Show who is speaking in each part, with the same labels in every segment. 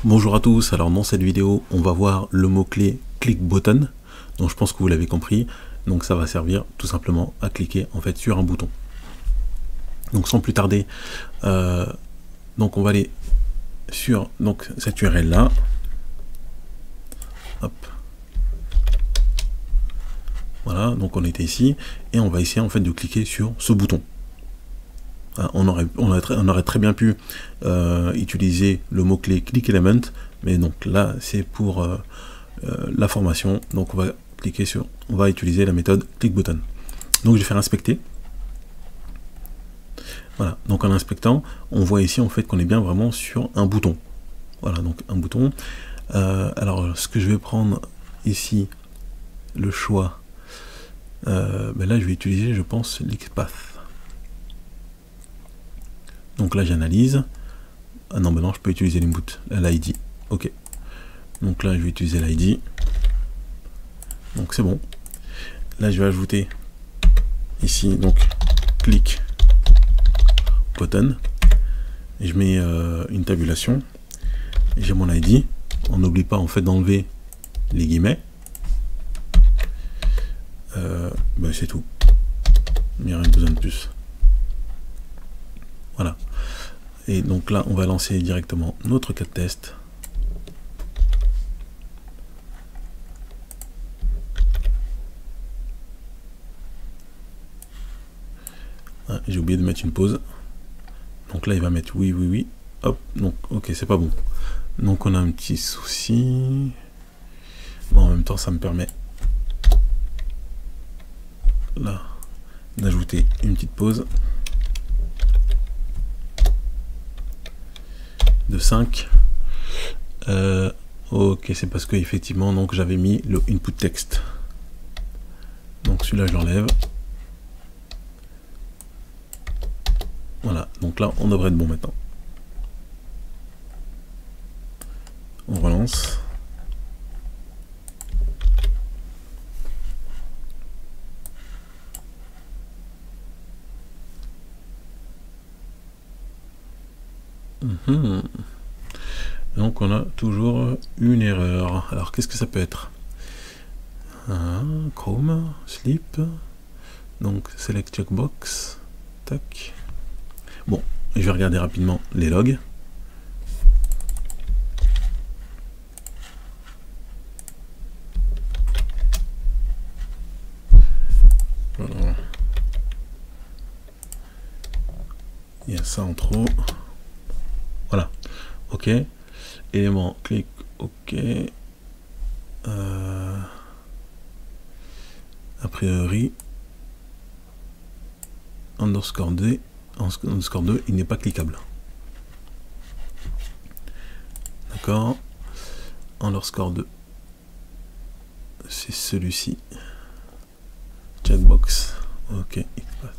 Speaker 1: Bonjour à tous, alors dans cette vidéo on va voir le mot-clé click button, donc je pense que vous l'avez compris, donc ça va servir tout simplement à cliquer en fait sur un bouton. Donc sans plus tarder, donc on va aller sur donc cette URL là, hop, voilà, donc on était ici et on va essayer en fait de cliquer sur ce bouton. On aurait très bien pu utiliser le mot-clé click element, mais donc là c'est pour la formation, donc on va utiliser la méthode click button. Donc je vais faire inspecter. Voilà, donc en inspectant, on voit ici en fait qu'on est bien vraiment sur un bouton. Voilà, donc un bouton. Alors ce que je vais prendre ici, le choix, ben là je vais utiliser, je pense, l'XPath. Donc là j'analyse. Ah non, ben non, je peux utiliser l'input, l'ID. Ok. Donc là je vais utiliser l'ID. Donc c'est bon. Là je vais ajouter ici donc click button. Et je mets une tabulation. J'ai mon ID. On n'oublie pas en fait d'enlever les guillemets. Ben c'est tout. Il n'y a rien besoin de plus. Voilà. Et donc là, on va lancer directement notre cas de test. Ah, j'ai oublié de mettre une pause. Donc là, il va mettre oui, oui, oui. Hop, donc ok, c'est pas bon. Donc on a un petit souci. Bon, en même temps, ça me permet là d'ajouter une petite pause de 5. Ok, c'est parce que effectivement donc j'avais mis le input text. Donc celui-là je l'enlève. Voilà, donc là on devrait être bon maintenant. On relance. Donc on a toujours une erreur. Alors qu'est-ce que ça peut être? Chrome, sleep, donc select checkbox, tac. Bon, je vais regarder rapidement les logs. Voilà. Il y a ça en trop. Voilà. Ok. Élément, clic, ok. A priori, underscore 2, il n'est pas cliquable. D'accord. Underscore 2, c'est celui-ci. Checkbox, ok, XPath.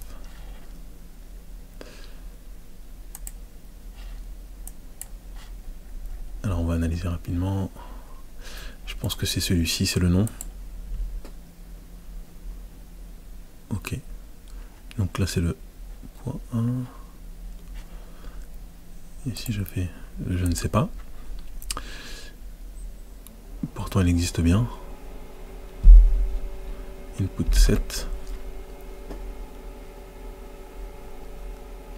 Speaker 1: Alors on va analyser rapidement. Je pense que c'est celui-ci, c'est le nom. Ok. Donc là c'est le point 1. Et si je fais je ne sais pas. Pourtant il existe bien. Input 7.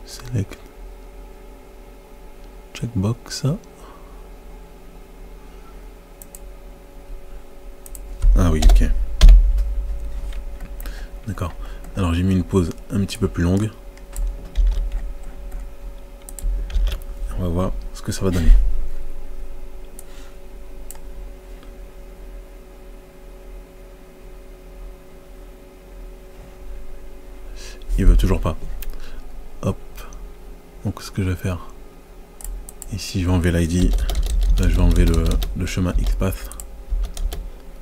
Speaker 1: Select. Checkbox. Ah oui, ok. D'accord. Alors j'ai mis une pause un petit peu plus longue. On va voir ce que ça va donner. Il veut toujours pas. Hop. Donc ce que je vais faire. Ici je vais enlever l'ID. Là je vais enlever le chemin XPath.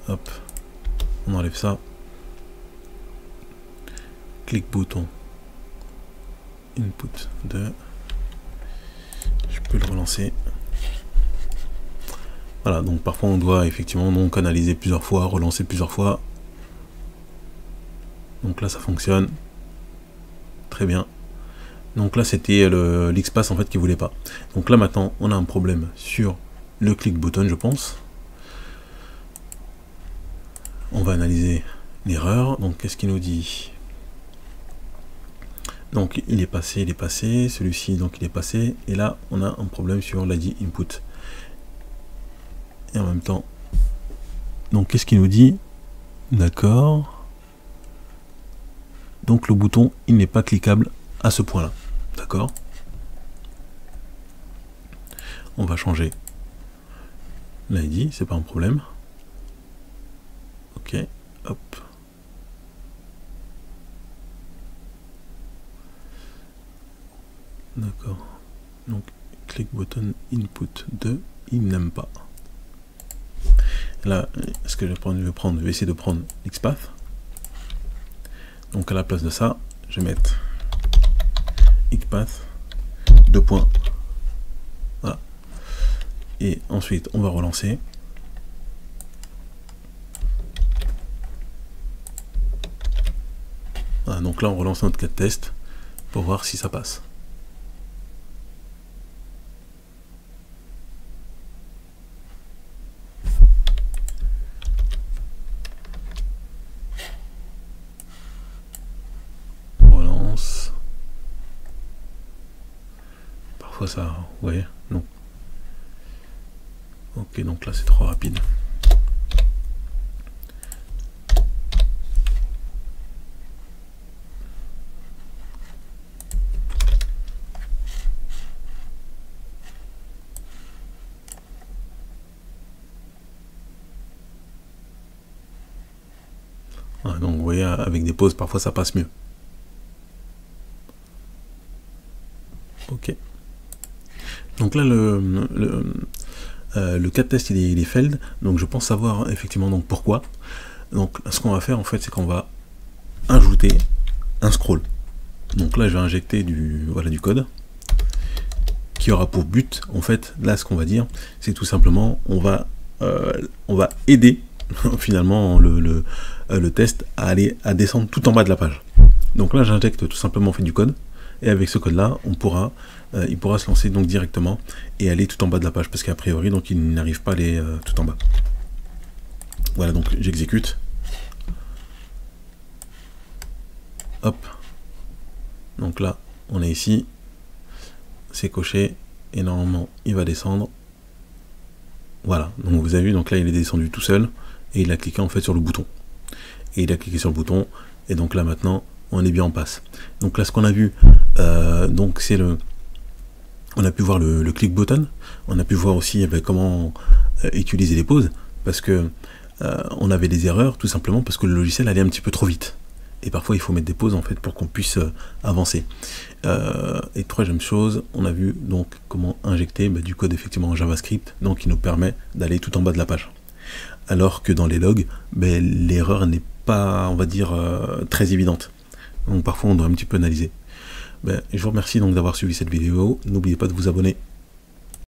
Speaker 1: Hop. On enlève ça. Clic bouton. Input 2. Je peux le relancer. Voilà, donc parfois on doit effectivement donc analyser plusieurs fois, relancer plusieurs fois. Donc là ça fonctionne. Très bien. Donc là c'était l'XPath en fait qui voulait pas. Donc là maintenant on a un problème sur le click button, je pense. On va analyser l'erreur. Donc qu'est-ce qu'il nous dit? Donc il est passé, celui-ci donc il est passé, et là on a un problème sur l'ID input. Et en même temps, donc qu'est-ce qu'il nous dit? D'accord. Donc le bouton il n'est pas cliquable à ce point là. D'accord. On va changer l'ID, c'est pas un problème. Ok, hop. D'accord. Donc click button input 2, il n'aime pas. Là, ce que je vais essayer de prendre XPath. Donc à la place de ça, je vais mettre XPath 2 points. Voilà. Et ensuite, on va relancer. Voilà, donc là, on relance notre cas de test pour voir si ça passe. Parfois ça, vous voyez, non. Ok, donc là c'est trop rapide. Voilà, donc vous voyez, avec des pauses, parfois ça passe mieux. Ok. Donc là, le cas de test il est failed, donc je pense savoir effectivement donc pourquoi. Donc ce qu'on va faire en fait, c'est qu'on va ajouter un scroll. Donc là, je vais injecter du code qui aura pour but, en fait, là ce qu'on va dire, c'est tout simplement, on va aider finalement le test à descendre tout en bas de la page. Donc là, j'injecte tout simplement en fait du code. Et avec ce code-là, il pourra se lancer donc directement et aller tout en bas de la page, parce qu'a priori, donc il n'arrive pas à aller tout en bas. Voilà, donc j'exécute. Hop. Donc là, on est ici. C'est coché. Et normalement, il va descendre. Voilà. Donc vous avez vu, donc là, il est descendu tout seul. Et il a cliqué en fait sur le bouton. Et il a cliqué sur le bouton. Et donc là, maintenant, on est bien en passe. Donc là, ce qu'on a vu, donc c'est on a pu voir le click button, on a pu voir aussi comment utiliser les pauses, parce que on avait des erreurs tout simplement parce que le logiciel allait un petit peu trop vite. Et parfois, il faut mettre des pauses en fait pour qu'on puisse avancer. Et troisième chose, on a vu donc comment injecter du code effectivement en JavaScript, donc qui nous permet d'aller tout en bas de la page. Alors que dans les logs, l'erreur n'est pas, on va dire, très évidente. Donc parfois on doit un petit peu analyser. Je vous remercie donc d'avoir suivi cette vidéo. N'oubliez pas de vous abonner.